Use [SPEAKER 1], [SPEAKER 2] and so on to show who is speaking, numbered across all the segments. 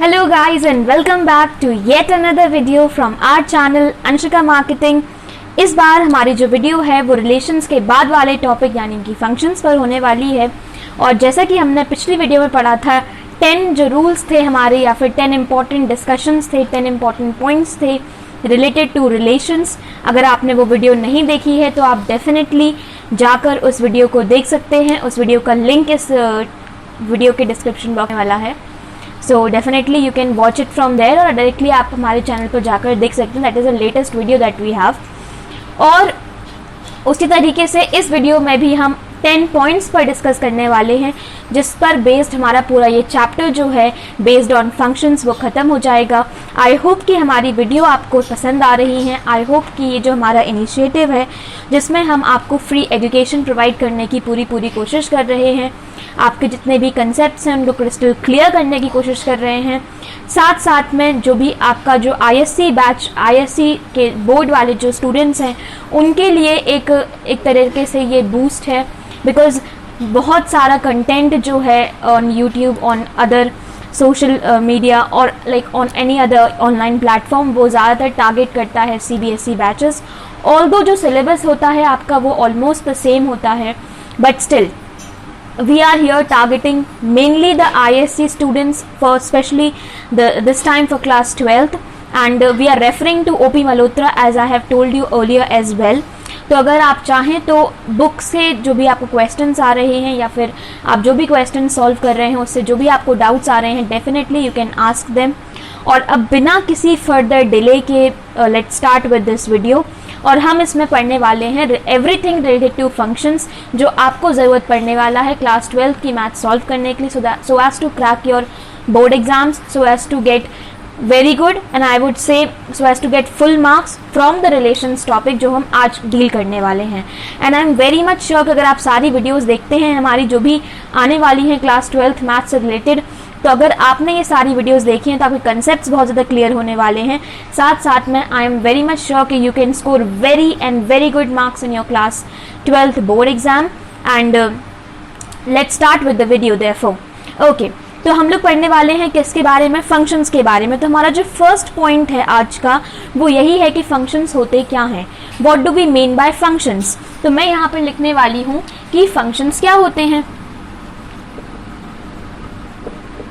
[SPEAKER 1] Hello guys and welcome back to yet another video from our channel Anshika marketing. इस बार हमारी जो video है वो रिलेशंस के बाद वाले टॉपिक यानी कि फंक्शंस पर होने वाली है। और जैसा कि हमने पिछली वीडियो में पढ़ा था 10 जो रूल्स थे हमारे या फिर 10 इम्पॉर्टेंट डिस्कशंस थे, 10 इम्पॉर्टेंट पॉइंट्स थे रिलेटेड टू रिलेशंस। अगर आपने वो वीडियो नहीं देखी है तो आप डेफिनेटली जाकर उस वीडियो को देख सकते हैं। उस वीडियो का लिंक इस वीडियो के डिस्क्रिप्शन बॉक्स में वाला है, so definitely you can watch it from there और डायरेक्टली आप हमारे चैनल पर जाकर देख सकते हैं। That is the latest video that we have. और उसी तरीके से इस वीडियो में भी हम 10 पॉइंट्स पर डिस्कस करने वाले हैं जिस पर बेस्ड हमारा पूरा ये चैप्टर जो है बेस्ड ऑन फंक्शंस वो ख़त्म हो जाएगा। आई होप कि हमारी वीडियो आपको पसंद आ रही है। आई होप कि ये जो हमारा इनिशिएटिव है जिसमें हम आपको फ्री एजुकेशन प्रोवाइड करने की पूरी कोशिश कर रहे हैं, आपके जितने भी कंसेप्ट्स हैं उनको क्रिस्टल क्लियर करने की कोशिश कर रहे हैं, साथ साथ में जो भी आपका जो आईएससी बैच, आईएससी के बोर्ड वाले जो स्टूडेंट्स हैं उनके लिए एक तरीके से ये बूस्ट है। बिकॉज बहुत सारा कंटेंट जो है on YouTube, on other social media और like on any other online platform वो ज़्यादातर टारगेट करता है सीबीएसई बैचेस। ऑल्दो जो सिलेबस होता है आपका वो ऑलमोस्ट द सेम होता है, but still we are here targeting mainly the ISC students for especially this time for class 12th and we are referring to OP Malhotra as I have told you earlier as well। तो अगर आप चाहें तो book से जो भी आपको questions आ रहे हैं या फिर आप जो भी क्वेश्चन सॉल्व कर रहे हैं उससे जो भी आपको डाउट्स आ रहे हैं definitely you can ask them. और अब बिना किसी फर्दर डिले के let's start with this video. और हम इसमें पढ़ने वाले हैं एवरीथिंग रिलेटेड टू फंक्शंस जो आपको ज़रूरत पड़ने वाला है क्लास 12 की मैथ सॉल्व करने के लिए, so as to crack your board exams, so as to get very good and I would say so as to get full marks from the relations topic जो हम आज डील करने वाले हैं। And I am very much sure कि अगर आप सारी वीडियोज़ देखते हैं हमारी जो भी आने वाली हैं क्लास 12 मैथ से रिलेटेड, तो अगर आपने ये सारी वीडियोस देखी हैं तो आपके कंसेप्ट्स बहुत ज़्यादा क्लियर होने वाले हैं। साथ साथ में I am very much sure कि you can score very and very good marks in your class 12th board exam. And let's start with the video therefore. Okay, तो हम लोग पढ़ने वाले हैं किसके बारे में? फंक्शंस के बारे में। तो हमारा जो फर्स्ट पॉइंट है आज का वो यही है कि फंक्शंस होते क्या हैं, what do we mean by functions. तो मैं यहाँ पर लिखने वाली हूँ कि फंक्शंस क्या होते हैं।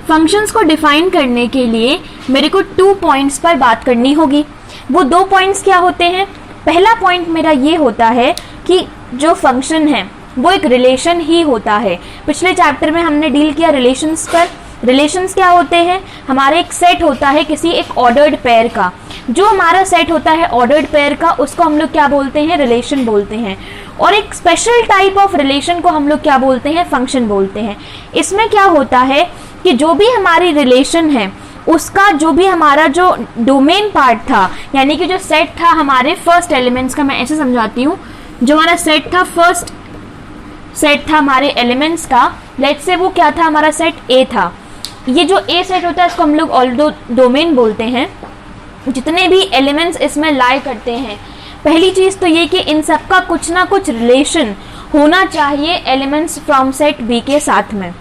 [SPEAKER 1] फंक्शंस को डिफाइन करने के लिए मेरे को 2 पॉइंट्स पर बात करनी होगी। वो 2 पॉइंट्स क्या होते हैं? पहला पॉइंट मेरा ये होता है कि जो फंक्शन है वो एक रिलेशन ही होता है। पिछले चैप्टर में हमने डील किया रिलेशंस पर। रिलेशंस क्या होते हैं? हमारा एक सेट होता है किसी एक ऑर्डर्ड पेयर का। जो हमारा सेट होता है ऑर्डर्ड पेयर का उसको हम लोग क्या बोलते हैं? रिलेशन बोलते हैं। और एक स्पेशल टाइप ऑफ रिलेशन को हम लोग क्या बोलते हैं? फंक्शन बोलते हैं। इसमें क्या होता है कि जो भी हमारी रिलेशन है उसका जो भी हमारा जो डोमेन पार्ट था यानी कि जो सेट था हमारे फर्स्ट एलिमेंट्स का, मैं ऐसे समझाती हूँ, जो हमारा सेट था फर्स्ट सेट था हमारे एलिमेंट्स का, लेट्स से वो क्या था? हमारा सेट ए था। ये जो ए सेट होता है इसको हम लोग ऑल्दो डोमेन बोलते हैं। जितने भी एलिमेंट्स इसमें लाई करते हैं, पहली चीज तो ये कि इन सबका कुछ ना कुछ रिलेशन होना चाहिए एलिमेंट्स फ्रॉम सेट बी के साथ में।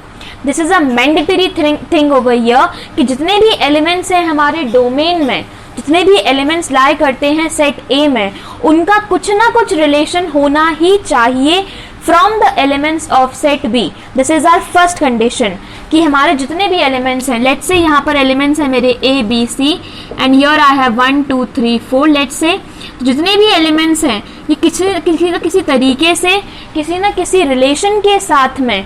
[SPEAKER 1] This is a mandatory thing over here कि जितने भी एलिमेंट्स हैं हमारे डोमेन में, जितने भी एलिमेंट्स लाई करते हैं सेट ए में, उनका कुछ ना कुछ रिलेशन होना ही चाहिए from the elements of set B. This is our first condition कि हमारे जितने भी एलिमेंट्स हैं, लेट्स से यहाँ पर एलिमेंट्स हैं मेरे A B C and here I have 1 2 3 4, let's say जितने भी एलिमेंट्स हैं ये किसी तरीके से किसी ना किसी रिलेशन के साथ में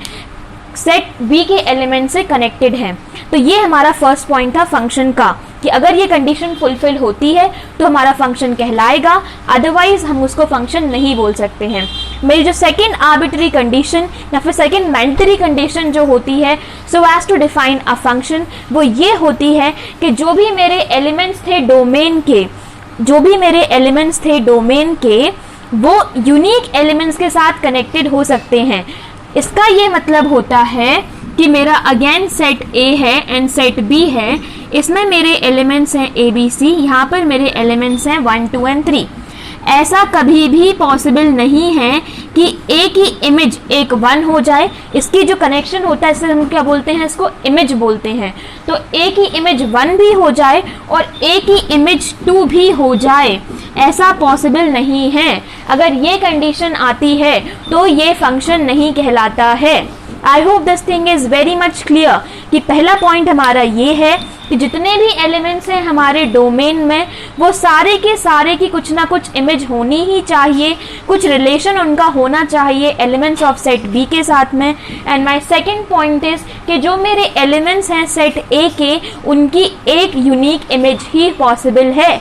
[SPEAKER 1] सेट बी के एलिमेंट से कनेक्टेड है। तो ये हमारा फर्स्ट पॉइंट था फंक्शन का कि अगर ये कंडीशन फुलफिल होती है तो हमारा फंक्शन कहलाएगा, अदरवाइज हम उसको फंक्शन नहीं बोल सकते हैं। मेरी जो सेकंड आर्बिट्री कंडीशन या फिर सेकंड मैंडेटरी कंडीशन जो होती है so as to define a function, वो ये होती है कि जो भी मेरे एलिमेंट्स थे डोमेन के वो यूनिक एलिमेंट्स के साथ कनेक्टेड हो सकते हैं। इसका ये मतलब होता है कि मेरा अगेन सेट ए है एंड सेट बी है, इसमें मेरे एलिमेंट्स हैं ए बी सी, यहाँ पर मेरे एलिमेंट्स हैं 1 2 एंड 3 ऐसा कभी भी पॉसिबल नहीं है कि एक ही इमेज एक 1 हो जाए। इसकी जो कनेक्शन होता है इससे हम क्या बोलते हैं, इसको इमेज बोलते हैं। तो एक ही इमेज 1 भी हो जाए और एक ही इमेज 2 भी हो जाए, ऐसा पॉसिबल नहीं है। अगर ये कंडीशन आती है तो ये फंक्शन नहीं कहलाता है। I hope this thing is very much clear कि पहला पॉइंट हमारा ये है कि जितने भी एलिमेंट्स हैं हमारे डोमेन में वो सारे के सारे की कुछ ना कुछ इमेज होनी ही चाहिए, कुछ रिलेशन उनका होना चाहिए एलिमेंट्स ऑफ सेट बी के साथ में। And my second point is कि जो मेरे एलिमेंट्स हैं सेट ए के, उनकी एक यूनिक इमेज ही पॉसिबल है।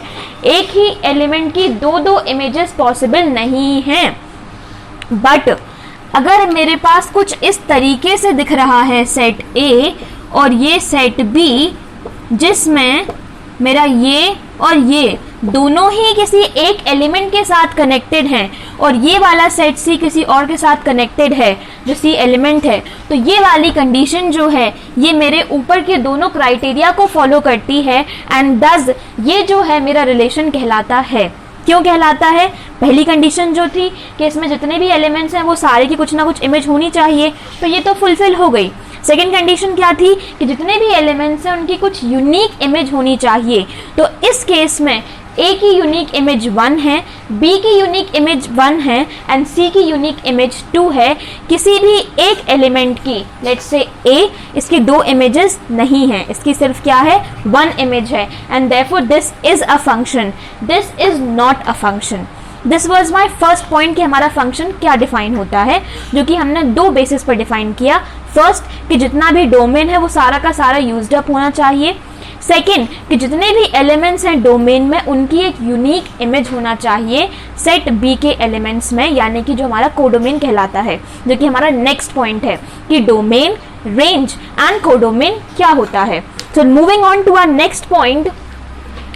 [SPEAKER 1] एक ही एलिमेंट की दो इमेजेस पॉसिबल नहीं हैं। बट अगर मेरे पास कुछ इस तरीके से दिख रहा है सेट ए और ये सेट बी, जिसमें मेरा ये और ये दोनों ही किसी एक एलिमेंट के साथ कनेक्टेड हैं और ये वाला सेट सी किसी और के साथ कनेक्टेड है जो सी एलिमेंट है, तो ये वाली कंडीशन जो है ये मेरे ऊपर के दोनों क्राइटेरिया को फॉलो करती है एंड दस ये जो है मेरा रिलेशन कहलाता है। क्यों कहलाता है? पहली कंडीशन जो थी कि इसमें जितने भी एलिमेंट्स हैं वो सारे की कुछ ना कुछ इमेज होनी चाहिए, तो ये तो फुलफिल हो गई। सेकेंड कंडीशन क्या थी कि जितने भी एलिमेंट्स हैं उनकी कुछ यूनिक इमेज होनी चाहिए। तो इस केस में ए की यूनिक इमेज 1 है, बी की यूनिक इमेज 1 है एंड सी की यूनिक इमेज 2 है। किसी भी एक एलिमेंट की, लेट्स से ए, इसकी 2 इमेजेस नहीं है, इसकी सिर्फ क्या है, 1 इमेज है and therefore this is a function, this is not a function. This was my first point कि हमारा फंक्शन क्या डिफाइन होता है, जो कि हमने 2 बेसिस पर डिफाइन किया। फर्स्ट कि जितना भी डोमेन है वो सारा का सारा यूज्ड अप होना चाहिए। सेकेंड कि जितने भी एलिमेंट्स हैं डोमेन में उनकी एक यूनिक इमेज होना चाहिए सेट बी के एलिमेंट्स में, यानी कि जो हमारा कोडोमेन कहलाता है, जो कि हमारा नेक्स्ट पॉइंट है कि डोमेन, रेंज एंड कोडोमेन क्या होता है। So moving on to our next point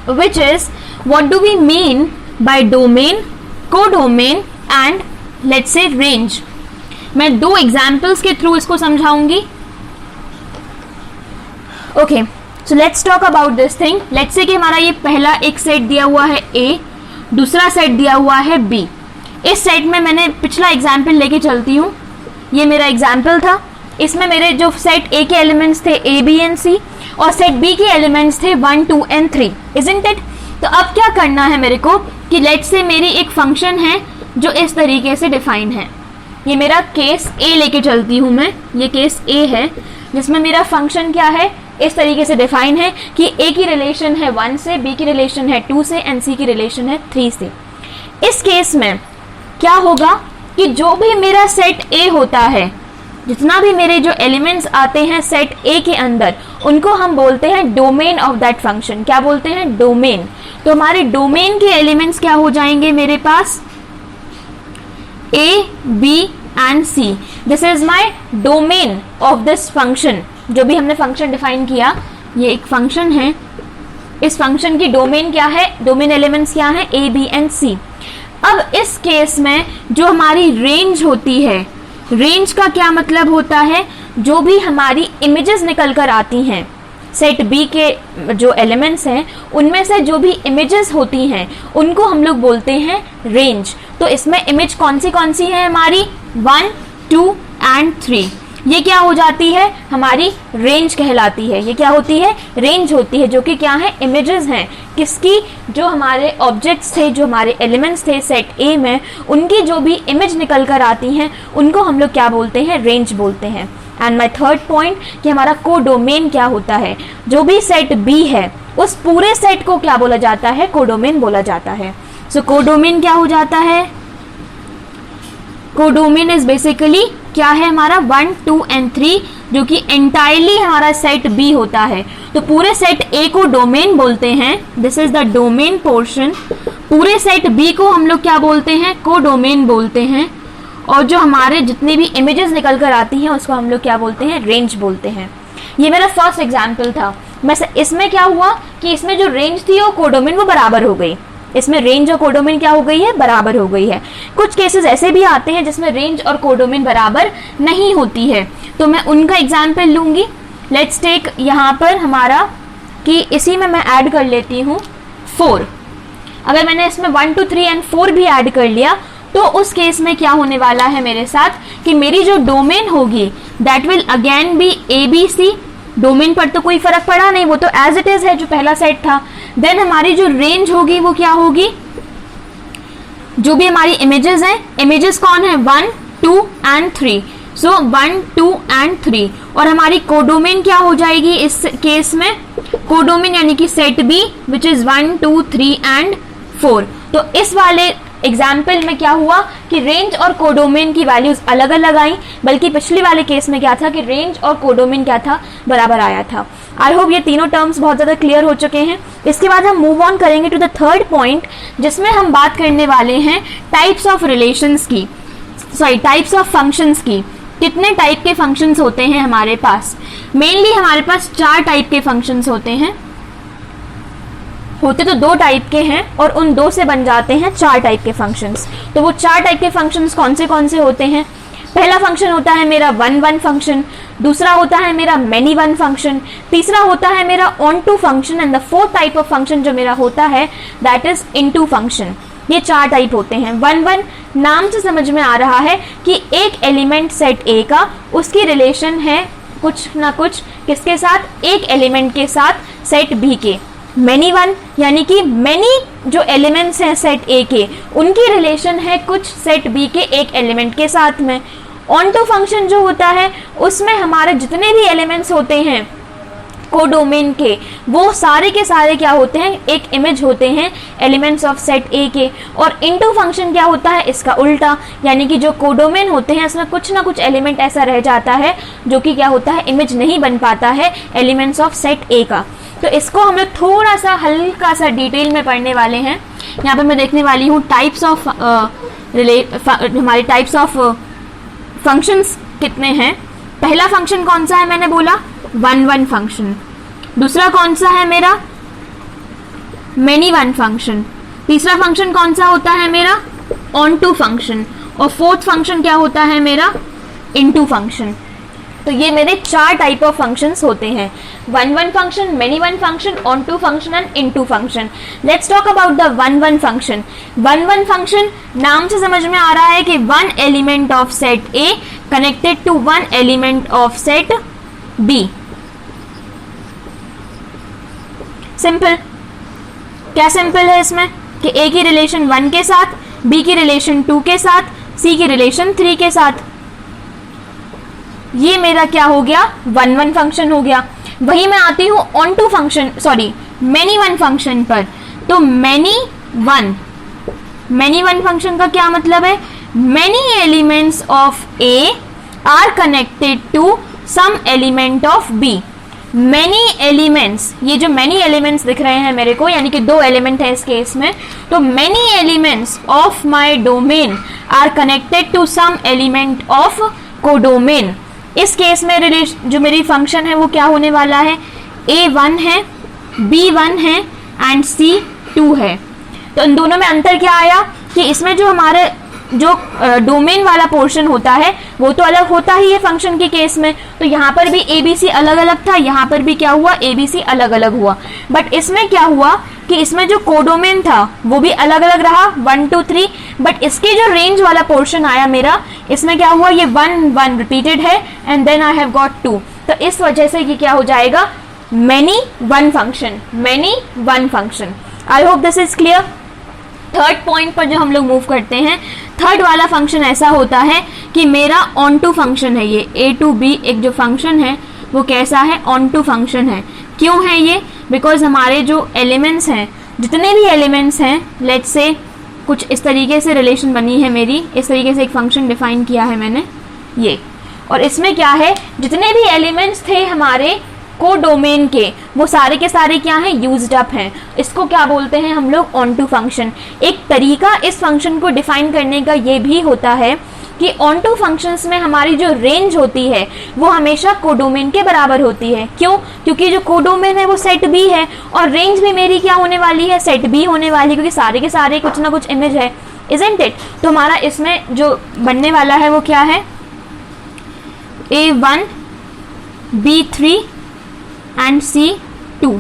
[SPEAKER 1] which is what do we mean by domain, codomain and let's say range. मैं 2 एग्जाम्पल्स के थ्रू इसको समझाऊंगी। Okay, so let's talk about this thing. Let's say कि हमारा ये पहला एक set दिया हुआ है ए, दूसरा सेट दिया हुआ है बी। इस सेट में मैंने पिछला एग्जाम्पल लेके चलती हूँ, ये मेरा एग्जाम्पल था। इसमें मेरे जो सेट ए के एलिमेंट्स थे ए बी एंड सी और सेट बी के एलिमेंट्स थे 1 2 एंड 3, इजंट इट? तो अब क्या करना है मेरे को कि लेट्स से मेरी एक फंक्शन है जो इस तरीके से डिफाइन है। ये मेरा केस ए लेके चलती हूँ मैं, ये केस ए है जिसमें मेरा फंक्शन क्या है, इस तरीके से डिफाइन है कि ए की रिलेशन है 1 से, बी की रिलेशन है 2 से एंड सी की रिलेशन है 3 से। इस केस में क्या होगा कि जो भी मेरा सेट ए होता है, जितना भी मेरे जो एलिमेंट्स आते हैं सेट ए के अंदर, उनको हम बोलते हैं डोमेन ऑफ दैट फंक्शन। क्या बोलते हैं? डोमेन। तो हमारे डोमेन के एलिमेंट्स क्या हो जाएंगे मेरे पास, A B and C. This is my domain of this function. जो भी हमने फंक्शन डिफाइन किया, ये एक फंक्शन है, इस फंक्शन की डोमेन क्या है, डोमेन एलिमेंट्स क्या है, ए बी एंड सी। अब इस केस में जो हमारी रेंज होती है, रेंज का क्या मतलब होता है, जो भी हमारी इमेजेस निकल कर आती हैं सेट बी के जो एलिमेंट्स हैं उनमें से जो भी इमेजेस होती हैं उनको हम लोग बोलते हैं रेंज। तो इसमें इमेज कौन सी है हमारी, 1 2 एंड 3, ये क्या हो जाती है, हमारी रेंज कहलाती है। ये क्या होती है, रेंज होती है, जो कि क्या है, इमेजेस हैं किसकी, जो हमारे ऑब्जेक्ट्स थे, जो हमारे एलिमेंट्स थे सेट ए में, उनकी जो भी इमेज निकल कर आती हैं उनको हम लोग क्या बोलते हैं, रेंज बोलते हैं। एंड माई थर्ड पॉइंट कि हमारा कोडोमेन क्या होता है, जो भी सेट बी है उस पूरे सेट को क्या बोला जाता है, कोडोमेन बोला जाता है। सो कोडोमेन क्या हो जाता है, कोडोमेन इज बेसिकली क्या है हमारा 1 2 एंड 3, जो कि एंटायरली हमारा सेट बी होता है। तो पूरे सेट ए को डोमेन बोलते हैं, this is the domain portion. पूरे सेट बी को हम लोग क्या बोलते हैं, कोडोमेन बोलते हैं। और जो हमारे जितनी भी इमेजेस निकल कर आती हैं उसको हम लोग क्या बोलते हैं, रेंज बोलते हैं। ये मेरा फर्स्ट एग्जाम्पल था। इसमें क्या हुआ कि इसमें जो रेंज थी वो कोडोमेन वो बराबर हो गई, इसमें रेंज और कोडोमेन क्या हो गई है, बराबर हो गई है। कुछ केसेस ऐसे भी आते हैं जिसमें रेंज और कोडोमेन बराबर नहीं होती है, तो मैं उनका एग्जाम्पल लूंगी। लेट्स टेक यहाँ पर हमारा कि इसी में मैं ऐड कर लेती हूँ 4। अगर मैंने इसमें 1 2 3 एंड 4 भी ऐड कर लिया तो उस केस में क्या होने वाला है मेरे साथ कि मेरी जो डोमेन होगी that will again be ABC। Domain पर तो कोई फर्क पड़ा नहीं, वो तो एज इट इज है जो पहला सेट था। देन हमारी जो रेंज होगी वो क्या होगी, जो भी हमारी इमेजेस हैं, इमेजेस कौन है 1 2 एंड 3, सो 1 2 एंड 3। और हमारी कोडोमेन क्या हो जाएगी इस केस में, कोडोमेन यानी कि set B which is 1 2 3 and 4। तो इस वाले एग्जाम्पल में क्या हुआ कि रेंज और कोडोमेन की वैल्यूज अलग अलग आई, बल्कि पिछले वाले केस में क्या था कि रेंज और कोडोमेन क्या था, बराबर आया था। आई होप ये तीनों टर्म्स बहुत ज्यादा क्लियर हो चुके हैं। इसके बाद हम मूव ऑन करेंगे टू द थर्ड पॉइंट, जिसमें हम बात करने वाले हैं टाइप्स ऑफ रिलेशंस की, सॉरी टाइप्स ऑफ फंक्शंस की। कितने टाइप के फंक्शंस होते हैं हमारे पास, मेनली हमारे पास 4 टाइप के फंक्शंस होते हैं। होते तो 2 टाइप के हैं और उन 2 से बन जाते हैं 4 टाइप के फंक्शंस। तो वो 4 टाइप के फंक्शंस कौन से होते हैं। पहला फंक्शन होता है मेरा 1 1 फंक्शन, दूसरा होता है मेरा many one फंक्शन, तीसरा होता है मेरा on to function and the fourth type of function जो मेरा होता है दैट इज into फंक्शन। ये 4 टाइप होते हैं। 1 1 नाम से समझ में आ रहा है कि एक एलिमेंट सेट A का उसकी रिलेशन है कुछ ना कुछ किसके साथ, एक एलिमेंट के साथ सेट B के। many one यानी कि many जो एलिमेंट्स हैं सेट A के उनकी रिलेशन है कुछ सेट B के एक एलिमेंट के साथ में। ऑन टू फंक्शन जो होता है उसमें हमारे जितने भी एलिमेंट्स होते हैं कोडोमेन के वो सारे के सारे क्या होते हैं, एक इमेज होते हैं एलिमेंट्स ऑफ सेट A के। और इनटू फंक्शन क्या होता है, इसका उल्टा, यानी कि जो कोडोमेन होते हैं इसमें कुछ ना कुछ एलिमेंट ऐसा रह जाता है जो कि क्या होता है, इमेज नहीं बन पाता है एलिमेंट्स ऑफ सेट A का। तो इसको हम लोग थोड़ा सा हल्का सा डिटेल में पढ़ने वाले हैं। यहाँ पे मैं देखने वाली हूँ टाइप्स ऑफ हमारे टाइप्स ऑफ फंक्शंस कितने हैं। पहला फंक्शन कौन सा है, मैंने बोला 1 1 फंक्शन। दूसरा कौन सा है मेरा, many one फंक्शन। तीसरा फंक्शन कौन सा होता है मेरा, on to फंक्शन। और फोर्थ फंक्शन क्या होता है मेरा, into फंक्शन। तो ये मेरे 4 टाइप ऑफ फंक्शंस होते हैं, 1 1 function, many one function, on to function and into function. Let's talk about the 1 1 function. 1 1 function नाम से समझ में आ रहा है कि 1 element of set A connected to 1 element of set B। Simple, क्या सिंपल है इसमें कि A की रिलेशन 1 के साथ, B की रिलेशन 2 के साथ, C की रिलेशन 3 के साथ। ये मेरा क्या हो गया, 1 1 फंक्शन हो गया। वही मैं आती हूं onto function, sorry many one function पर। तो many one फंक्शन का क्या मतलब है, many elements of A are connected to some element of B। many elements, ये जो many elements दिख रहे हैं मेरे को, यानी कि 2 एलिमेंट है इस केस में, तो many elements of my domain are connected to some element of codomain। इस केस में रिलेशन जो मेरी फंक्शन है वो क्या होने वाला है, A1 है, B1 है एंड C2 है। तो इन दोनों में अंतर क्या आया कि इसमें जो हमारे जो डोमेन वाला पोर्शन होता है वो तो अलग होता ही है फंक्शन के केस में। तो यहाँ पर भी ABC अलग अलग था, यहाँ पर भी क्या हुआ, ABC अलग अलग हुआ। बट इसमें क्या हुआ कि इसमें जो कोडोमेन था वो भी अलग अलग रहा 1 2 3, बट इसके जो रेंज वाला पोर्शन आया मेरा, इसमें क्या हुआ, ये 1 1 रिपीटेड है and then I have got 2। तो इस वजह से ये क्या हो जाएगा, many one function, many one function. I hope this is clear. Third point पर जो हम लोग मूव करते हैं, थर्ड वाला फंक्शन ऐसा होता है कि मेरा ऑन टू फंक्शन है। ये A to B एक जो फंक्शन है वो कैसा है, ऑन टू फंक्शन है। क्यों है ये, बिकॉज हमारे जो एलिमेंट्स हैं, जितने भी एलिमेंट्स हैं, लेट्स से कुछ इस तरीके से रिलेशन बनी है मेरी, इस तरीके से एक फंक्शन डिफाइन किया है मैंने ये, और इसमें क्या है, जितने भी एलिमेंट्स थे हमारे कोडोमेन के वो सारे के सारे क्या हैं, यूज्ड अप हैं। इसको क्या बोलते हैं हम लोग, ऑन टू फंक्शन। एक तरीका इस फंक्शन को डिफाइन करने का ये भी होता है कि ऑन टू फंक्शंस में हमारी जो रेंज होती है वो हमेशा कोडोमेन के बराबर होती है। क्यों, क्योंकि जो कोडोमेन है वो सेट B है और रेंज भी मेरी क्या होने वाली है, सेट B होने वाली है, क्योंकि सारे के सारे कुछ ना कुछ इमेज है, इजंट इट। तो हमारा इसमें जो बनने वाला है वो क्या है, A1 B3 एंड C2।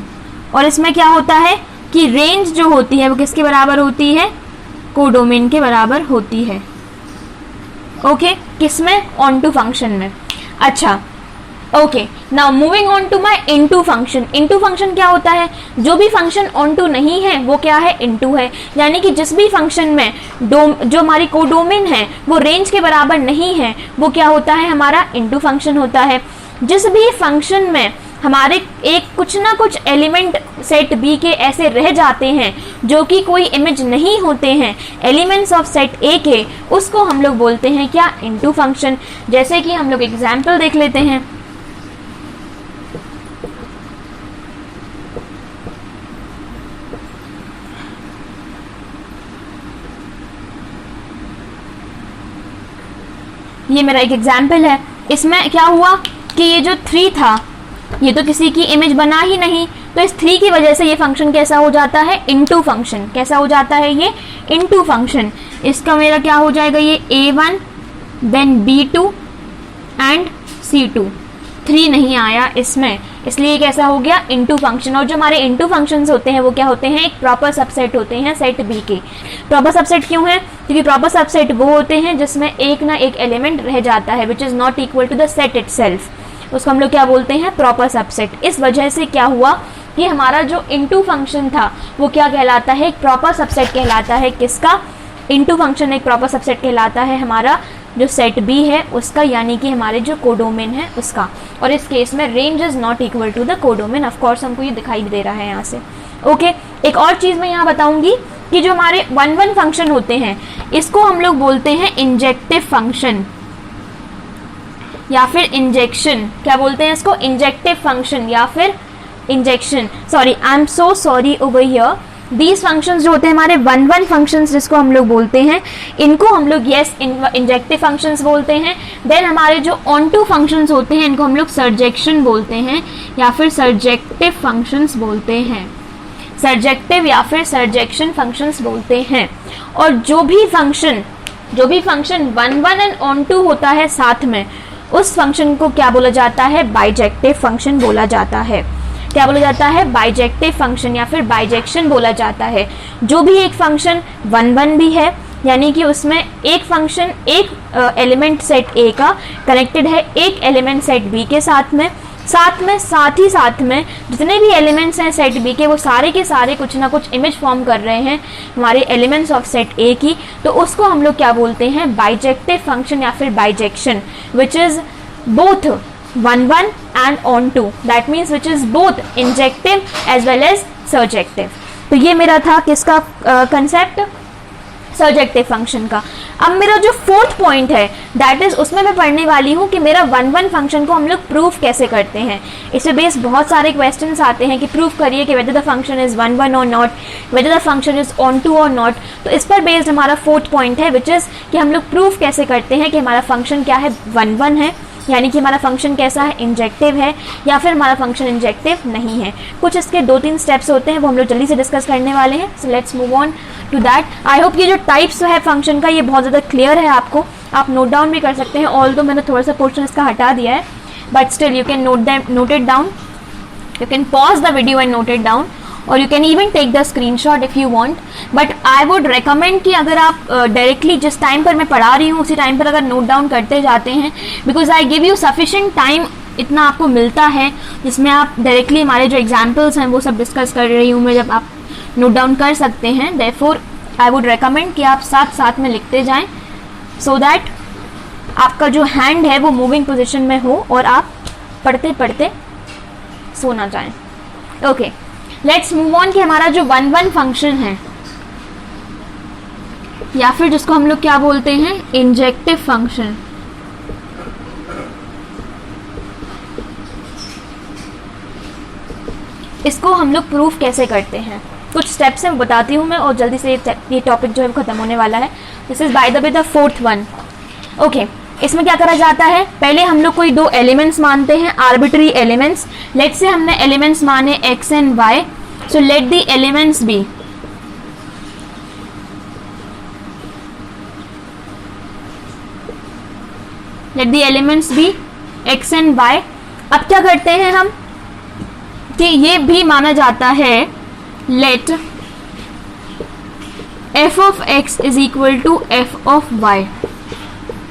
[SPEAKER 1] और इसमें क्या होता है, कि रेंज जो होती है वो किसके बराबर होती है, कोडोमेन के बराबर होती है। ओके, किसमें, ऑन टू फंक्शन में। अच्छा, okay, now moving on to my into function. Into function क्या होता है, जो भी फंक्शन ऑन टू नहीं है वो क्या है, इनटू है। यानी कि जिस भी फंक्शन में जो हमारी कोडोमेन है वो रेंज के बराबर नहीं है वो क्या होता है, हमारा इनटू फंक्शन होता है। जिस भी फंक्शन में हमारे एक कुछ ना कुछ एलिमेंट सेट बी के ऐसे रह जाते हैं जो कि कोई इमेज नहीं होते हैं एलिमेंट्स ऑफ सेट ए के, उसको हम लोग बोलते हैं क्या, इनटू फंक्शन। जैसे कि हम लोग एग्जाम्पल देख लेते हैं। ये मेरा एक एग्जाम्पल है। इसमें क्या हुआ कि ये जो 3 था ये तो किसी की इमेज बना ही नहीं, तो इस 3 की वजह से ये फंक्शन कैसा हो जाता है, इनटू फंक्शन। कैसा हो जाता है ये, इनटू फंक्शन। इसका मेरा क्या हो जाएगा, ये A1 then B2 and C2। 3 नहीं आया इसमें, इसलिए ये कैसा हो गया, इनटू फंक्शन। और जो हमारे इनटू फंक्शंस होते हैं वो क्या होते हैं, एक प्रॉपर सबसेट होते हैं सेट बी के। प्रॉपर सबसेट क्यों है, क्योंकि प्रॉपर सबसेट वो होते हैं जिसमें एक ना एक एलिमेंट रह जाता है which is not equal to the set itself. उसको हम लोग क्या बोलते हैं, प्रॉपर सबसेट। इस वजह से क्या हुआ कि हमारा जो इनटू फंक्शन था वो क्या कहलाता है, एक प्रॉपर सबसेट कहलाता है। किसका, इनटू फंक्शन एक प्रॉपर सबसेट कहलाता है हमारा जो सेट बी है उसका, यानी कि हमारे जो कोडोमेन है उसका। और इस केस में range is not equal to the codomain. Of course हमको ये दिखाई दे रहा है यहाँ से। ओके, एक और चीज मैं यहाँ बताऊंगी कि जो हमारे 1-1 फंक्शन होते हैं इसको हम लोग बोलते हैं इंजेक्टिव फंक्शन या फिर इंजेक्शन। क्या बोलते हैं इसको, इंजेक्टिव फंक्शन या फिर injection. Sorry, I am so sorry over here. These functions जो होते हैं हमारे 1-1 फंक्शंस जिसको हम लोग बोलते हैं, इनको हम लोग यस इंजेक्टिव फंक्शंस बोलते हैं। देन हमारे जो ऑन टू फंक्शंस होते हैं इनको हम लोग सर्जेक्शन बोलते हैं या फिर सर्जेक्टिव फंक्शंस बोलते हैं। सर्जेक्टिव या फिर सर्जेक्शन फंक्शंस बोलते हैं। और जो भी फंक्शन 1-1 एंड ऑन टू होता है साथ में, उस फंक्शन को क्या बोला जाता है, बाइजेक्टिव फंक्शन बोला जाता है। क्या बोला जाता है, बाइजेक्टिव फंक्शन या फिर बाइजेक्शन बोला जाता है। जो भी एक फंक्शन 1-1 भी है, यानी कि उसमें एक फंक्शन एक एलिमेंट सेट ए का कनेक्टेड है एक एलिमेंट सेट बी के साथ में साथ में जितने भी एलिमेंट्स हैं सेट बी के वो सारे के सारे कुछ ना कुछ इमेज फॉर्म कर रहे हैं हमारे एलिमेंट्स ऑफ सेट ए की, तो उसको हम लोग क्या बोलते हैं, बाइजेक्टिव फंक्शन या फिर bijection, which is both 1-1 and on to, that means which is both injective as well as surjective। तो ये मेरा था किसका कंसेप्ट, सर्जेक्टिव फंक्शन का। अब मेरा जो 4th पॉइंट है दैट इज, उसमें मैं पढ़ने वाली हूँ कि मेरा 1-1 फंक्शन को हम लोग प्रूफ कैसे करते हैं। इससे बेस बहुत सारे क्वेश्चंस आते हैं कि प्रूफ करिए कि वेदर द फंक्शन इज 1-1 और not, whether the function is onto और नॉट। तो इस पर बेस्ड हमारा 4th पॉइंट है विच इज कि हम लोग प्रूफ कैसे करते हैं कि हमारा फंक्शन क्या है, 1-1 है, यानी कि हमारा फंक्शन कैसा है, इंजेक्टिव है, या फिर हमारा फंक्शन इंजेक्टिव नहीं है। कुछ इसके 2-3 स्टेप्स होते हैं वो हम लोग जल्दी से डिस्कस करने वाले हैं। So let's move on to that. I hope ये जो टाइप्स है फंक्शन का ये बहुत ज़्यादा क्लियर है आपको, आप नोट डाउन भी कर सकते हैं। ऑल्दो मैंने थोड़ा सा पोर्शन इसका हटा दिया है, but still you can note it down, you can pause the video and note it down, और you can even take the screenshot if you want. But I would recommend कि अगर आप डायरेक्टली जिस time पर मैं पढ़ा रही हूँ उसी टाइम पर अगर नोट डाउन करते जाते हैं, because I give you sufficient time, इतना आपको मिलता है जिसमें आप डायरेक्टली हमारे जो एग्जाम्पल्स हैं वो सब डिस्कस कर रही हूँ मैं, जब आप नोट डाउन कर सकते हैं। देयरफॉर आई वुड रेकमेंड कि आप साथ में लिखते जाएं सो दैट आपका जो हैंड है वो मूविंग पोजिशन में हो और आप पढ़ते पढ़ते सो ना जाएं। ओके, लेट्स मूव ऑन कि हमारा जो 1-1 फंक्शन है या फिर जिसको हम लोग क्या बोलते हैं, इंजेक्टिव फंक्शन, इसको हम लोग प्रूफ कैसे करते हैं। कुछ स्टेप्स हैं बताती हूँ मैं, और जल्दी से ये टॉपिक जो है खत्म होने वाला है। This is by the way the 4th one. Okay, इसमें क्या करा जाता है, पहले हम लोग कोई 2 एलिमेंट्स मानते हैं, आर्बिट्री एलिमेंट्स। लेट से हमने एलिमेंट्स माने x and y, so let the elements be x and y। अब क्या करते हैं हम कि ये भी माना जाता है let f of x is equal to f of y।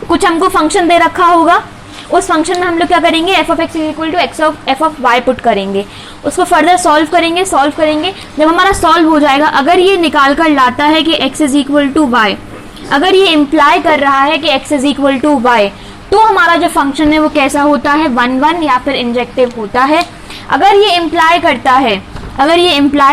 [SPEAKER 1] कुछ हमको फंक्शन दे रखा होगा, उस फंक्शन में हम लोग क्या करेंगे, f of x is equal to f of y put करेंगे, उसको फर्दर सॉल्व करेंगे। जब हमारा सॉल्व हो जाएगा, अगर ये निकाल कर लाता है कि x is equal to y, अगर ये इम्प्लाई कर रहा है कि x is equal to y, तो हमारा जो फंक्शन है वो कैसा होता है, 1 या फिर इंजेक्टिव होता है। अगर ये इम्प्लाई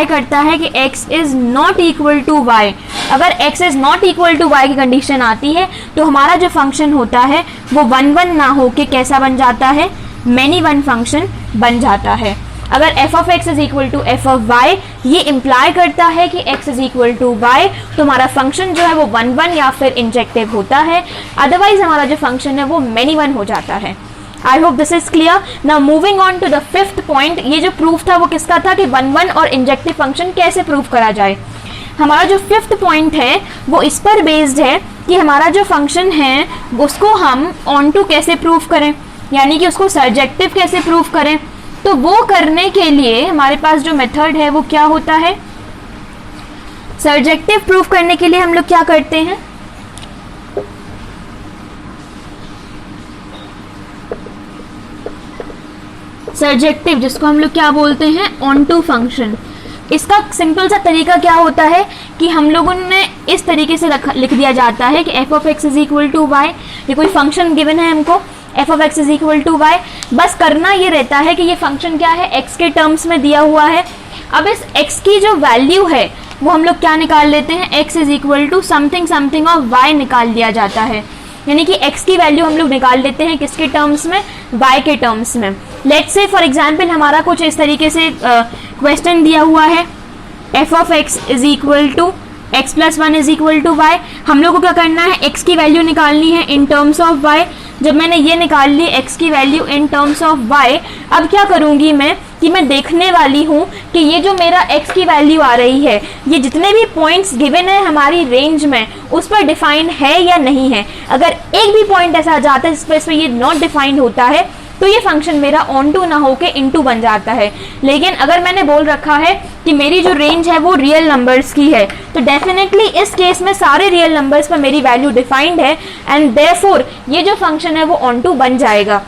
[SPEAKER 1] करता है कि x is not equal to y, अगर x is not equal to y की कंडीशन आती है, तो हमारा जो फंक्शन होता है वो 1 ना होके कैसा बन जाता है, मैनी वन फंक्शन बन जाता है। अगर f of x is equal to f of y ये इम्प्लाई करता है कि x is equal to y, तो हमारा फंक्शन जो है वो 1 या फिर इंजेक्टिव होता है। अदरवाइज हमारा जो फंक्शन है वो मैनी वन हो जाता है। I hope this is clear. Now moving on to the fifth point. ये जो प्रूफ था वो किसका था कि 1 और इंजेक्टिव फंक्शन कैसे प्रूफ करा जाए। हमारा जो फिफ्थ पॉइंट है वो इस पर बेस्ड है कि हमारा जो फंक्शन है उसको हम ऑन टू कैसे प्रूफ करें, यानी कि उसको सर्जेक्टिव कैसे प्रूफ करें। तो वो करने के लिए हमारे पास जो मेथड है वो क्या होता है, सर्जेक्टिव प्रूफ करने के लिए हम लोग क्या करते हैं, सर्जेक्टिव जिसको हम लोग क्या बोलते हैं, ऑन टू फंक्शन। इसका सिंपल सा तरीका क्या होता है कि हम लोगों ने इस तरीके से लिख दिया जाता है कि f of x is equal to y, ये कोई फंक्शन गिवन है हमको, f of x is equal to y। बस करना ये रहता है कि ये फंक्शन क्या है, x के टर्म्स में दिया हुआ है। अब इस x की जो वैल्यू है वो हम लोग क्या निकाल लेते हैं, x is equal to something something of y निकाल दिया जाता है। यानी कि x की वैल्यू हम लोग निकाल लेते हैं किसके टर्म्स में, y के टर्म्स में। लेट्स से फॉर एग्जांपल हमारा कुछ इस तरीके से क्वेश्चन दिया हुआ है, f of x is equal to x plus 1 is equal to y। हम लोग को क्या करना है, x की वैल्यू निकालनी है इन टर्म्स ऑफ y। जब मैंने ये निकाल ली x की value in terms of y, अब क्या करूंगी मैं कि मैं देखने वाली हूँ कि ये जो मेरा x की वैल्यू आ रही है ये जितने भी पॉइंट्स गिवन है हमारी रेंज में उस पर डिफाइन है या नहीं है। अगर एक भी पॉइंट ऐसा आ जाता है जिस पर ये नॉट डिफाइंड होता है तो ये फंक्शन मेरा ऑन टू ना होके इनटू बन जाता है। लेकिन अगर मैंने बोल रखा है कि मेरी जो रेंज है वो रियल नंबर्स की है, तो डेफिनेटली इस केस में सारे रियल नंबर्स पर मेरी वैल्यू डिफाइंड है एंड देयरफॉर ये जो फंक्शन है वो ऑन टू बन जाएगा।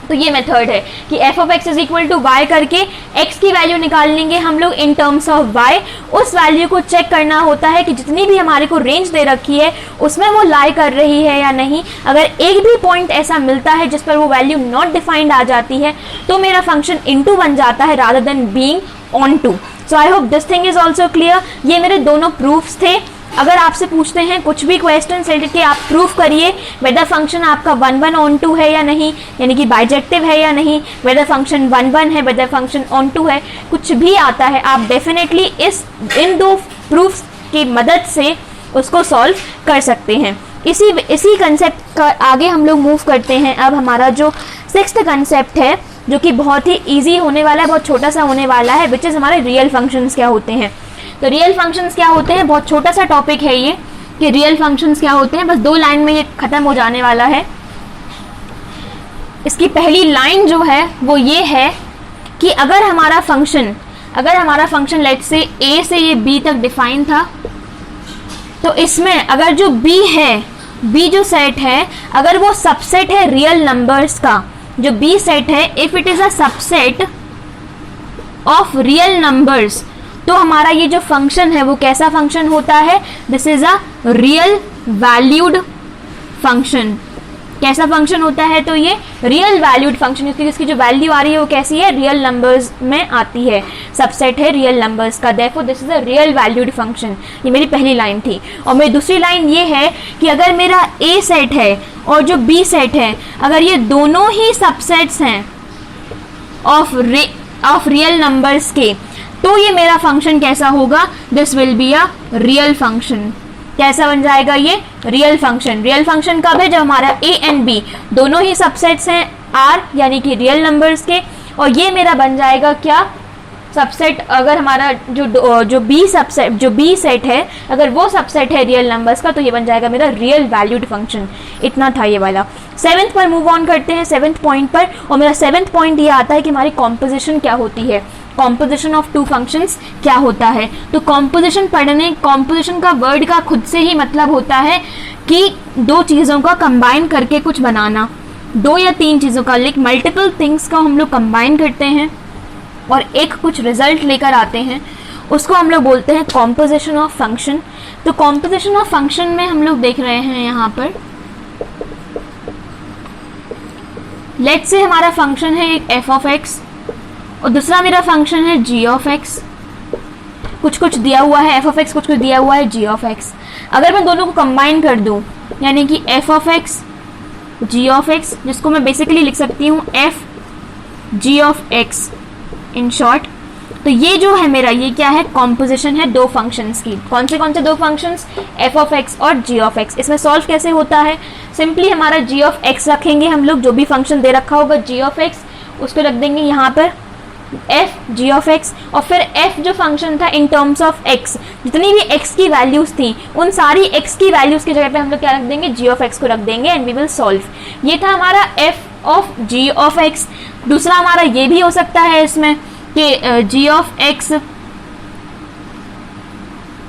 [SPEAKER 1] तो ये मेथड है कि f of x is equal to y करके x की वैल्यू निकाल लेंगे हम लोग इन टर्म्स ऑफ y। उस वैल्यू को चेक करना होता है कि जितनी भी हमारे को रेंज दे रखी है उसमें वो लाई कर रही है या नहीं। अगर एक भी पॉइंट ऐसा मिलता है जिस पर वो वैल्यू नॉट डिफाइंड आ जाती है तो मेरा फंक्शन इनटू बन जाता है rather than being onto. So I hope this thing is also clear. ये मेरे दोनों प्रूफ्स थे। अगर आपसे पूछते हैं कुछ भी क्वेश्चन से कि आप प्रूफ करिए वेदर फंक्शन आपका 1 ऑन टू है या नहीं, यानी कि बाइजेक्टिव है या नहीं, वेदर फंक्शन 1 है, वेदर फंक्शन ऑन टू है, कुछ भी आता है, आप डेफिनेटली इन दो प्रूफ्स की मदद से उसको सॉल्व कर सकते हैं। इसी कंसेप्ट का आगे हम लोग मूव करते हैं। अब हमारा जो सिक्स्थ कंसेप्ट है जो कि बहुत ही ईजी होने वाला है, बहुत छोटा सा होने वाला है, विच इज़ हमारे रियल फंक्शंस क्या होते हैं। तो रियल फंक्शंस क्या होते हैं, बहुत छोटा सा टॉपिक है ये कि रियल फंक्शंस क्या होते हैं। बस 2 लाइन में ये खत्म हो जाने वाला है। इसकी पहली लाइन जो है वो ये है कि अगर हमारा फंक्शन लेट्स से a से ये b तक डिफाइन था, तो इसमें अगर जो b है, b जो सेट है, अगर वो सबसेट है रियल नंबर्स का, जो b सेट है, if it is a subset of real numbers, तो हमारा ये जो फंक्शन है वो कैसा फंक्शन होता है, this is a real valued function. कैसा फंक्शन होता है, तो ये रियल वैल्यूड फंक्शन, क्योंकि इसकी जो वैल्यू आ रही है वो कैसी है, रियल नंबर्स में आती है, सबसेट है रियल नंबर्स का, therefore this is a real valued function. ये मेरी पहली लाइन थी। और मेरी दूसरी लाइन ये है कि अगर मेरा a सेट है और जो b सेट है, अगर ये दोनों ही सबसेट्स हैं ऑफ रियल नंबर्स के, तो ये मेरा फंक्शन कैसा होगा, this will be a real function. कैसा बन जाएगा ये, रियल फंक्शन। रियल फंक्शन कब है, जब हमारा a एंड b दोनों ही सबसेट्स हैं r यानी कि रियल नंबर्स के, और ये मेरा बन जाएगा क्या, सबसेट। अगर हमारा जो b सेट है, अगर वो सबसेट है रियल नंबर्स का, तो ये बन जाएगा मेरा रियल वैल्यूड फंक्शन। इतना था ये वाला। 7th पर मूव ऑन करते हैं, 7th पॉइंट पर। और मेरा 7th पॉइंट ये आता है कि हमारी कॉम्पोजिशन क्या होती है। कॉम्पोजिशन ऑफ टू फंक्शंस क्या होता है। तो कॉम्पोजिशन पढ़ने, कॉम्पोजिशन का वर्ड का खुद से ही मतलब होता है कि दो चीज़ों का कंबाइन करके कुछ बनाना, दो या तीन चीज़ों का, लाइक मल्टीपल थिंग्स का हम लोग कंबाइन करते हैं और एक कुछ रिजल्ट लेकर आते हैं, उसको हम लोग बोलते हैं कॉम्पोजिशन ऑफ फंक्शन। तो कॉम्पोजिशन ऑफ फंक्शन में हम लोग देख रहे हैं यहाँ पर, लेट्स से हमारा फंक्शन है एक एफ ऑफ एक्स और दूसरा मेरा फंक्शन है जी ऑफ एक्स। कुछ कुछ दिया हुआ है एफ ऑफ एक्स, कुछ कुछ दिया हुआ है जी ऑफ एक्स। अगर मैं दोनों को कंबाइन कर दूं, यानी कि f of x g of x, जिसको मैं बेसिकली लिख सकती हूँ f g of x in short, तो ये जो है मेरा, ये क्या है, कॉम्पोजिशन है दो फंक्शंस की। कौन से दो फंक्शंस, एफ ऑफ एक्स और जी ऑफ एक्स। इसमें सॉल्व कैसे होता है, सिंपली हमारा जी ऑफ एक्स रखेंगे हम लोग, जो भी फंक्शन दे रखा होगा जी ऑफ एक्स उसको रख देंगे यहाँ पर एफ जी ऑफ एक्स, और फिर एफ जो फंक्शन था इन टर्म्स ऑफ एक्स, जितनी भी एक्स की वैल्यूज थी उन सारी एक्स की वैल्यूज की जगह पे हम लोग क्या रख देंगे, जी ऑफ एक्स को रख देंगे एंड वी विल सॉल्व। ये था हमारा f of g of x. दूसरा हमारा ये भी हो सकता है इसमें कि g of x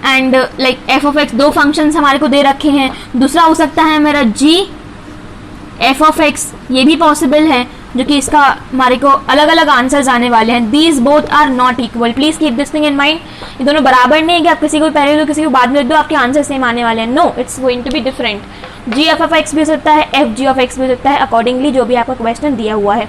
[SPEAKER 1] and like f of x, दो फंक्शंस हमारे को दे रखे हैं। दूसरा हो सकता है मेरा जी एफ ऑफ एक्स, ये भी पॉसिबल है, जो कि इसका हमारे को अलग अलग आंसर्स आने वाले हैं। These both are not equal, please keep this thing in mind. ये दोनों बराबर नहीं है कि आप किसी को पहले दो किसी को बाद में दो आपके आंसर सेम आने वाले हैं। No, it's going to be different. G f of x भी हो सकता है, एफ जी ऑफ एक्स भी हो सकता है, अकॉर्डिंगली जो भी आपका क्वेश्चन दिया हुआ है।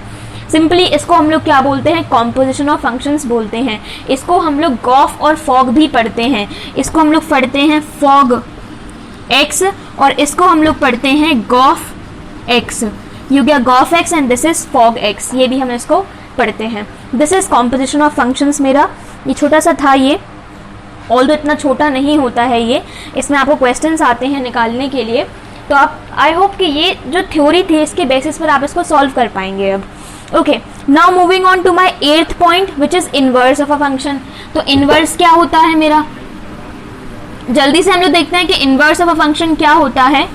[SPEAKER 1] सिंपली इसको हम लोग क्या बोलते हैं, कॉम्पोजिशन ऑफ फंक्शंस बोलते हैं। इसको हम लोग गॉफ और फॉग भी पढ़ते हैं। इसको हम लोग पढ़ते हैं फॉग एक्स और इसको हम लोग पढ़ते हैं g of x. You get g of x and this is f of x, ये भी हम इसको पढ़ते हैं। This is composition of functions. मेरा ये छोटा सा था, ये ऑल्दो इतना छोटा नहीं होता है ये, इसमें आपको क्वेश्चंस आते हैं निकालने के लिए। तो आप, आई होप कि ये जो थ्योरी थी इसके बेसिस पर आप इसको सॉल्व कर पाएंगे अब। Okay, now moving on to my 8th point which is inverse of a function. तो इनवर्स क्या होता है मेरा, जल्दी से हम लोग देखते हैं कि इनवर्स ऑफ अ फंक्शन क्या होता है।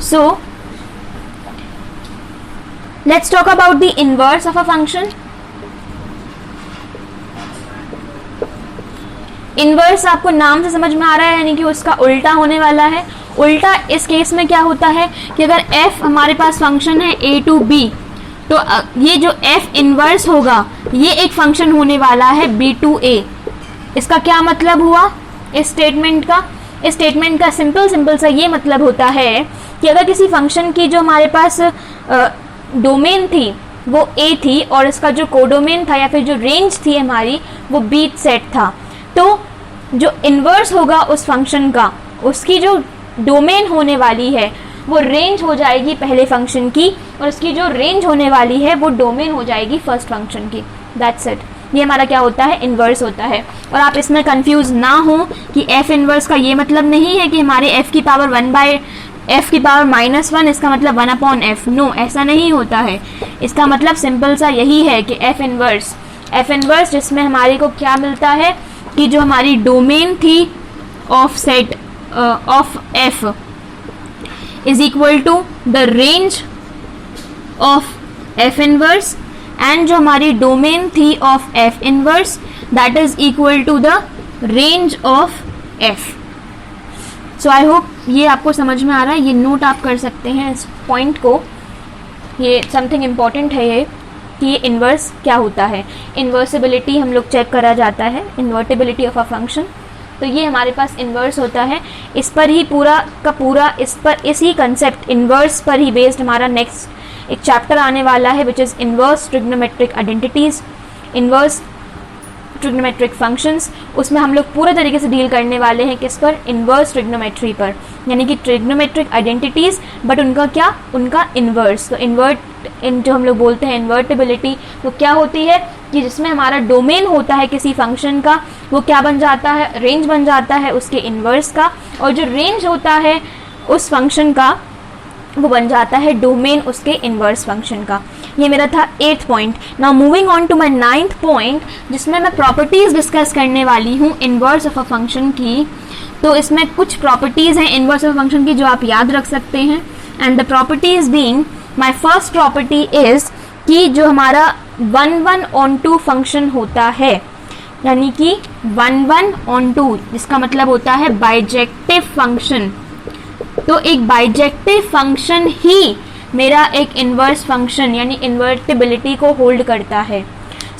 [SPEAKER 1] So let's talk about the inverse of a function. Inverse आपको नाम से समझ में आ रहा है, यानी कि उसका उल्टा होने वाला है। उल्टा इस केस में क्या होता है कि अगर f हमारे पास फंक्शन है a to b, तो ये जो f इनवर्स होगा ये एक फंक्शन होने वाला है b to a। इसका क्या मतलब हुआ इस स्टेटमेंट का? इस स्टेटमेंट का सिंपल सा ये मतलब होता है कि अगर किसी फंक्शन की जो हमारे पास डोमेन थी वो a थी और इसका जो कोडोमेन था या फिर जो रेंज थी हमारी वो b सेट था, तो जो इन्वर्स होगा उस फंक्शन का, उसकी जो डोमेन होने वाली है वो रेंज हो जाएगी पहले फंक्शन की, और उसकी जो रेंज होने वाली है वो डोमेन हो जाएगी फर्स्ट फंक्शन की। That's it. ये हमारा क्या होता है, इन्वर्स होता है। और आप इसमें कंफ्यूज ना हो कि f इन्वर्स का ये मतलब नहीं है कि हमारे f की पावर 1/f की पावर -1, इसका मतलब 1/f। नो, ऐसा नहीं होता है। इसका मतलब सिंपल सा यही है कि f इन्वर्स जिसमें हमारे को क्या मिलता है कि जो हमारी डोमेन थी of set of f is equal to the range of f inverse, and जो हमारी डोमेन थी of f inverse that is equal to the range of f। So I hope ये आपको समझ में आ रहा है। ये नोट आप कर सकते हैं इस पॉइंट को, ये समथिंग इम्पॉर्टेंट है ये कि ये इन्वर्स क्या होता है। इन्वर्सिबिलिटी हम लोग चेक करा जाता है, इन्वर्टिबिलिटी ऑफ अ फंक्शन। तो ये हमारे पास इन्वर्स होता है। इस पर ही पूरा का पूरा इसी कंसेप्ट इन्वर्स पर ही बेस्ड हमारा नेक्स्ट एक चैप्टर आने वाला है which is inverse trigonometric identities, inverse trigonometric functions. उसमें हम लोग पूरे तरीके से डील करने वाले हैं किस पर, इन्वर्स ट्रिग्नोमेट्री पर, यानी कि ट्रिग्नोमेट्रिक आइडेंटिटीज़ बट उनका क्या, उनका इन्वर्स। तो जो हम लोग बोलते हैं इन्वर्टिबिलिटी, वो क्या होती है कि जिसमें हमारा डोमेन होता है किसी फंक्शन का वो क्या बन जाता है, रेंज बन जाता है उसके इन्वर्स का, और जो रेंज होता है उस फंक्शन का वो बन जाता है डोमेन उसके इन्वर्स फंक्शन का। ये मेरा था 8th point. Now moving on to my 9th point, जिसमें मैं प्रॉपर्टीज डिस्कस करने वाली हूँ इन्वर्स ऑफ अ फंक्शन की। तो इसमें कुछ प्रॉपर्टीज हैं इन्वर्स ऑफ अ फंक्शन की जो आप याद रख सकते हैं, and the properties being, my first property is कि जो हमारा 1-1-on-2 फंक्शन होता है, यानी कि 1-1-on-2 जिसका मतलब होता है बाइजेक्टिव फंक्शन, तो एक बाइजेक्टिव फंक्शन ही मेरा एक इन्वर्स फंक्शन यानी इन्वर्टिबिलिटी को होल्ड करता है.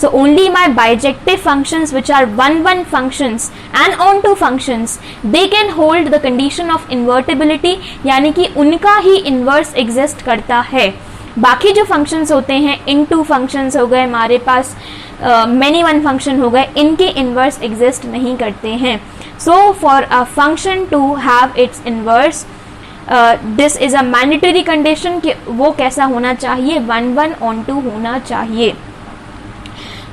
[SPEAKER 1] So only my bijective functions which are 1-1 functions and on-2 functions, they can hold the condition of invertibility, यानी कि उनका ही इन्वर्स एग्जिस्ट करता है. बाकी जो फंक्शंस होते हैं, इन-2 फंक्शंस हो गए हमारे पास, many one फंक्शन हो गए, इनके इन्वर्स एग्जिस्ट नहीं करते हैं. So for a function to have its inverse, this is a mandatory condition कि वो कैसा होना चाहिए, 1-1-on-2 होना चाहिए.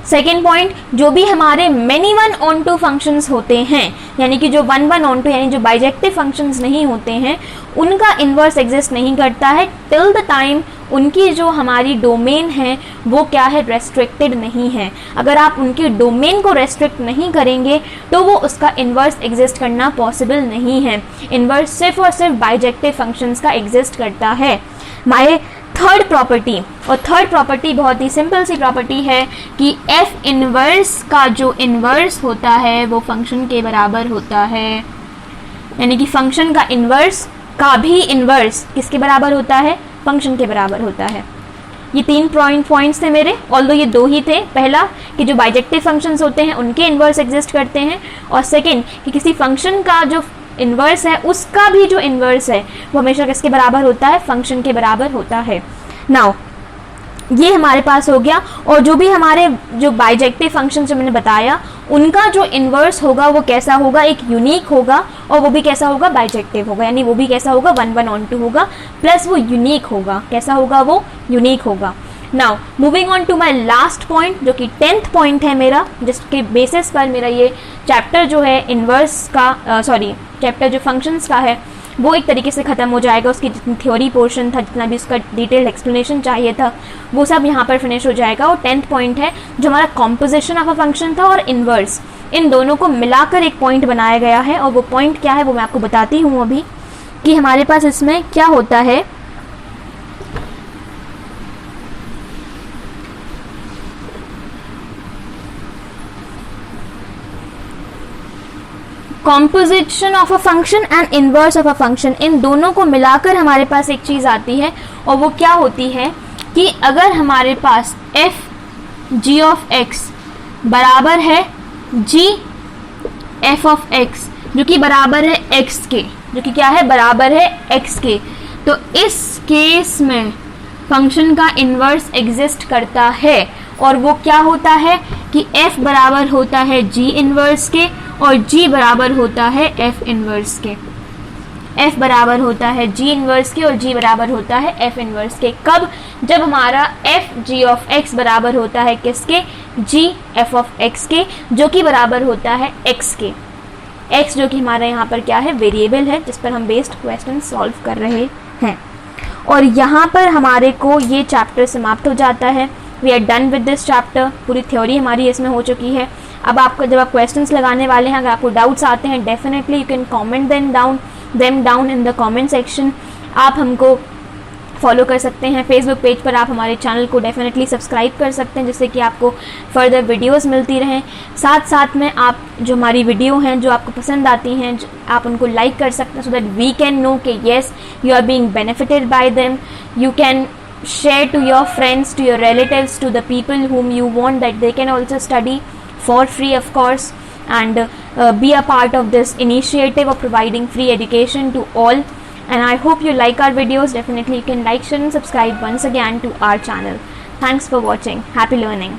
[SPEAKER 1] सेकेंड पॉइंट, जो भी हमारे मेनी 1-on-2 फंक्शंस होते हैं, यानी कि जो 1-1-on-2 यानी जो बाइजेक्टिव फंक्शंस नहीं होते हैं, उनका इन्वर्स एग्जिस्ट नहीं करता है टिल द टाइम उनकी जो हमारी डोमेन है वो क्या है, रेस्ट्रिक्टेड नहीं है. अगर आप उनकी डोमेन को रेस्ट्रिक्ट नहीं करेंगे तो वो उसका इन्वर्स एग्जिस्ट करना पॉसिबल नहीं है. इन्वर्स सिर्फ और सिर्फ बाइजेक्टिव फंक्शंस का एग्जिस्ट करता है. माय थर्ड प्रॉपर्टी, और थर्ड प्रॉपर्टी बहुत ही सिंपल सी प्रॉपर्टी है कि एफ इनवर्स का जो इन्वर्स होता है वो फंक्शन के बराबर होता है, यानी कि फंक्शन का इन्वर्स का भी इन्वर्स किसके बराबर होता है, फंक्शन के बराबर होता है. ये 3 पॉइंट्स थे मेरे, ऑल्दो ये 2 ही थे. पहला कि जो बाइजेक्टिव फंक्शंस होते हैं उनके इन्वर्स एग्जिस्ट करते हैं, और सेकंड कि किसी फंक्शन का जो इन्वर्स है उसका भी जो इन्वर्स है वो हमेशा किसके बराबर होता है, फंक्शन के बराबर होता है. नाउ ये हमारे पास हो गया. और जो भी हमारे जो बाइजेक्टिव फंक्शन जो मैंने बताया उनका जो इन्वर्स होगा वो कैसा होगा, एक यूनिक होगा, और वो भी कैसा होगा, बाइजेक्टिव होगा, यानी वो भी कैसा होगा, 1-1-on-2 होगा, प्लस वो यूनिक होगा. कैसा होगा, वो यूनिक होगा. Now moving on to my last point, जो कि 10th पॉइंट है मेरा, जिसके बेसिस पर मेरा ये चैप्टर जो है इन्वर्स का, चैप्टर जो फंक्शंस का है वो एक तरीके से ख़त्म हो जाएगा. उसकी जितनी थ्योरी पोर्शन था, जितना भी उसका डिटेल्ड एक्सप्लेनेशन चाहिए था, वो सब यहाँ पर फिनिश हो जाएगा. और 10th पॉइंट है जो हमारा कॉम्पोजिशन ऑफ अ फंक्शन था और इन्वर्स, इन दोनों को मिलाकर एक पॉइंट बनाया गया है. और वो पॉइंट क्या है वो मैं आपको बताती हूँ अभी, कि हमारे पास इसमें क्या होता है. Composition of a function and inverse of a function, इन दोनों को मिलाकर हमारे पास एक चीज़ आती है, और वो क्या होती है कि अगर हमारे पास एफ जी ऑफ एक्स बराबर है जी एफ ऑफ एक्स, जो कि बराबर है एक्स के, जो कि क्या है, बराबर है एक्स के, तो इस केस में फंक्शन का इन्वर्स एग्जिस्ट करता है. और वो क्या होता है कि f बराबर होता है g इन्वर्स के, और g बराबर होता है f इन्वर्स के. f बराबर होता है g इन्वर्स के और g बराबर होता है f इन्वर्स के. कब, जब हमारा f g ऑफ x बराबर होता है किसके, g f ऑफ x के, जो कि बराबर होता है x के. x जो कि हमारा यहाँ पर क्या है, वेरिएबल है जिस पर हम बेस्ड क्वेश्चन सॉल्व कर रहे हैं. और यहाँ पर हमारे को ये चैप्टर समाप्त हो जाता है. We are done with this chapter. पूरी थ्योरी हमारी इसमें हो चुकी है. अब आपको जब आप क्वेश्चंस लगाने वाले हैं, अगर आपको डाउट्स आते हैं, definitely you can comment them down in the comment section. आप हमको फॉलो कर सकते हैं फेसबुक पेज पर. आप हमारे चैनल को डेफिनेटली सब्सक्राइब कर सकते हैं जिससे कि आपको फर्दर वीडियोस मिलती रहें. साथ साथ में आप जो हमारी वीडियो हैं जो आपको पसंद आती हैं, आप उनको लाइक कर सकते हैं, so that we can know कि yes you are being benefited by them. You can share to your friends, to your relatives, to the people whom you want that they can also study for free, of course, and be a part of this initiative of providing free education to all. And I hope you like our videos. Definitely you can like, share and subscribe once again to our channel. Thanks for watching. Happy learning.